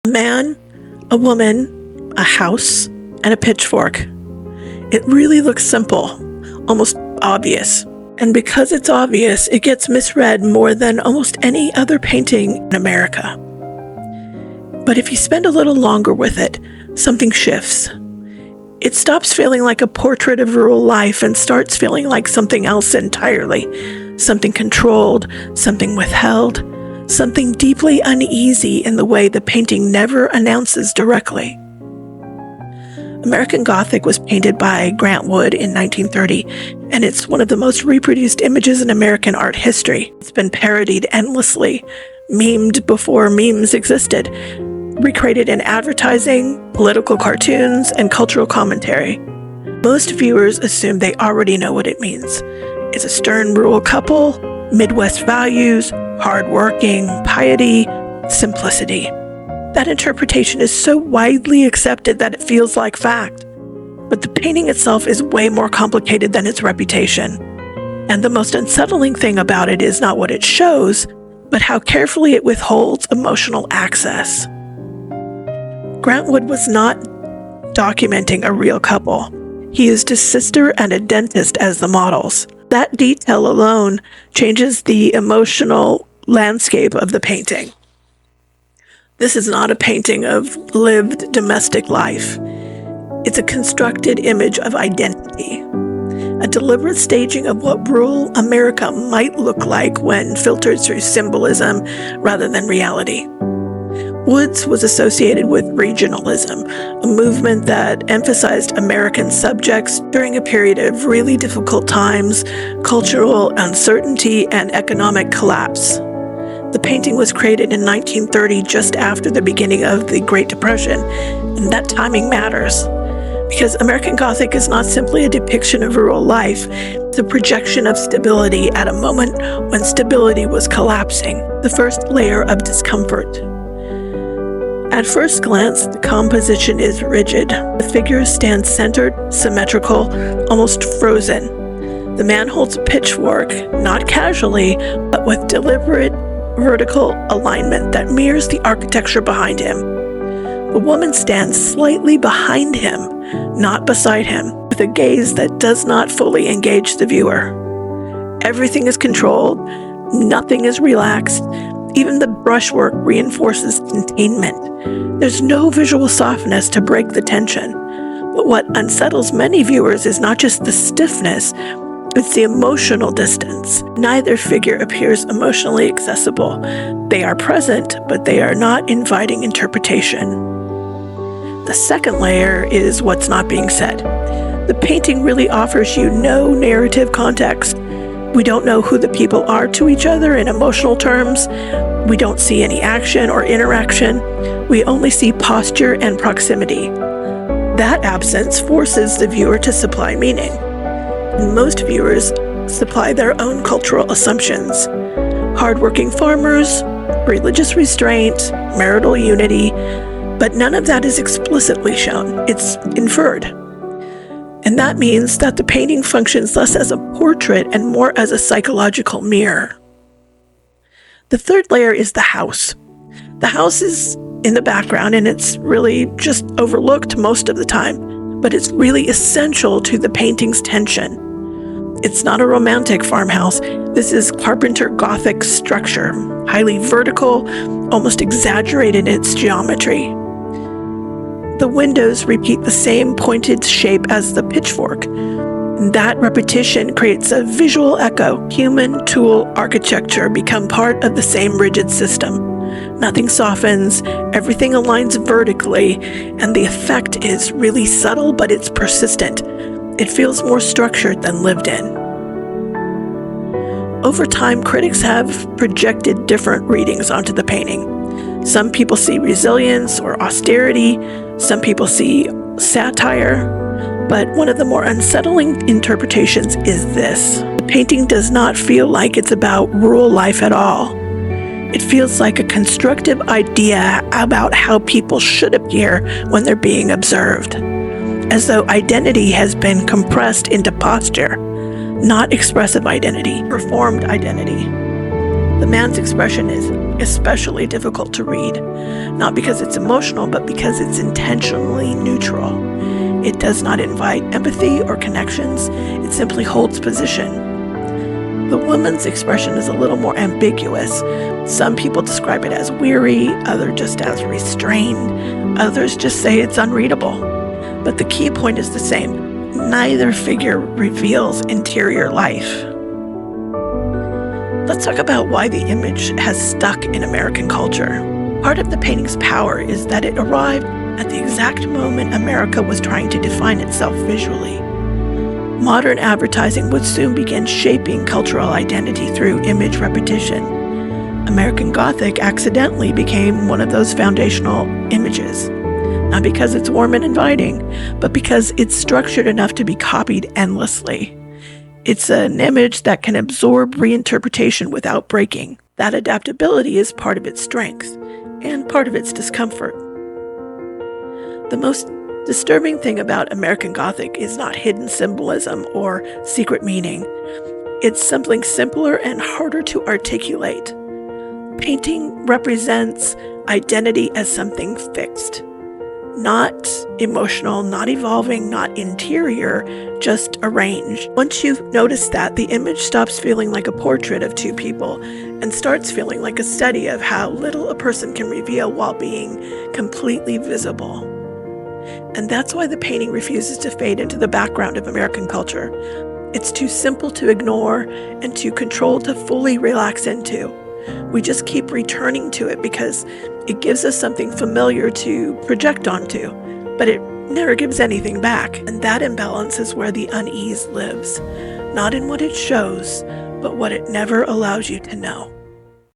A man, a woman, a house, and a pitchfork. It really looks simple, almost obvious. And because it's obvious, it gets misread more than almost any other painting in America. But if you spend a little longer with it, something shifts. It stops feeling like a portrait of rural life and starts feeling like something else entirely. Something controlled, something withheld, something deeply uneasy in the way the painting never announces directly. American Gothic was painted by Grant Wood in 1930, and it's one of the most reproduced images in American art history. It's been parodied endlessly, memed before memes existed, recreated in advertising, political cartoons, and cultural commentary. Most viewers assume they already know what it means. It's a stern rural couple, Midwest values, hardworking, piety, simplicity. That interpretation is so widely accepted that it feels like fact. But the painting itself is way more complicated than its reputation. And the most unsettling thing about it is not what it shows, but how carefully it withholds emotional access. Grant Wood was not documenting a real couple. He used his sister and a dentist as the models. That detail alone changes the emotional landscape of the painting. This is not a painting of lived domestic life. It's a constructed image of identity, a deliberate staging of what rural America might look like when filtered through symbolism rather than reality. Woods was associated with regionalism, a movement that emphasized American subjects during a period of really difficult times, cultural uncertainty, and economic collapse. The painting was created in 1930, just after the beginning of the Great Depression, and that timing matters. Because American Gothic is not simply a depiction of rural life, it's a projection of stability at a moment when stability was collapsing, the first layer of discomfort. At first glance, the composition is rigid. The figures stand centered, symmetrical, almost frozen. The man holds a pitchfork, not casually, but with deliberate vertical alignment that mirrors the architecture behind him. The woman stands slightly behind him, not beside him, with a gaze that does not fully engage the viewer. Everything is controlled, nothing is relaxed. Even the brushwork reinforces containment. There's no visual softness to break the tension. But what unsettles many viewers is not just the stiffness, it's the emotional distance. Neither figure appears emotionally accessible. They are present, but they are not inviting interpretation. The second layer is what's not being said. The painting really offers you no narrative context. We don't know who the people are to each other in emotional terms. We don't see any action or interaction. We only see posture and proximity. That absence forces the viewer to supply meaning. And most viewers supply their own cultural assumptions. Hardworking farmers, religious restraint, marital unity, but none of that is explicitly shown. It's inferred. And that means that the painting functions less as a portrait and more as a psychological mirror. The third layer is the house. The house is in the background and it's really just overlooked most of the time, but it's really essential to the painting's tension. It's not a romantic farmhouse. This is Carpenter Gothic structure, highly vertical, almost exaggerated in its geometry. The windows repeat the same pointed shape as the pitchfork. That repetition creates a visual echo. Human tool architecture become part of the same rigid system. Nothing softens, everything aligns vertically, and the effect is really subtle, but it's persistent. It feels more structured than lived in. Over time, critics have projected different readings onto the painting. Some people see resilience or austerity, some people see satire, but one of the more unsettling interpretations is this. The painting does not feel like it's about rural life at all. It feels like a constructive idea about how people should appear when they're being observed, as though identity has been compressed into posture, not expressive identity, performed identity. The man's expression is especially difficult to read, not because it's emotional, but because it's intentionally neutral. It does not invite empathy or connections, it simply holds position. The woman's expression is a little more ambiguous. Some people describe it as weary, others just as restrained, others just say it's unreadable. But the key point is the same. Neither figure reveals interior life. Let's talk about why the image has stuck in American culture. Part of the painting's power is that it arrived at the exact moment America was trying to define itself visually. Modern advertising would soon begin shaping cultural identity through image repetition. American Gothic accidentally became one of those foundational images, not because it's warm and inviting, but because it's structured enough to be copied endlessly. It's an image that can absorb reinterpretation without breaking. That adaptability is part of its strength and part of its discomfort. The most disturbing thing about American Gothic is not hidden symbolism or secret meaning. It's something simpler and harder to articulate. Painting represents identity as something fixed, not emotional, not evolving, not interior, just arranged. Once you've noticed that, the image stops feeling like a portrait of two people and starts feeling like a study of how little a person can reveal while being completely visible. And that's why the painting refuses to fade into the background of American culture. It's too simple to ignore and too controlled to fully relax into. We just keep returning to it because it gives us something familiar to project onto, but it never gives anything back. And that imbalance is where the unease lives, not in what it shows, but what it never allows you to know.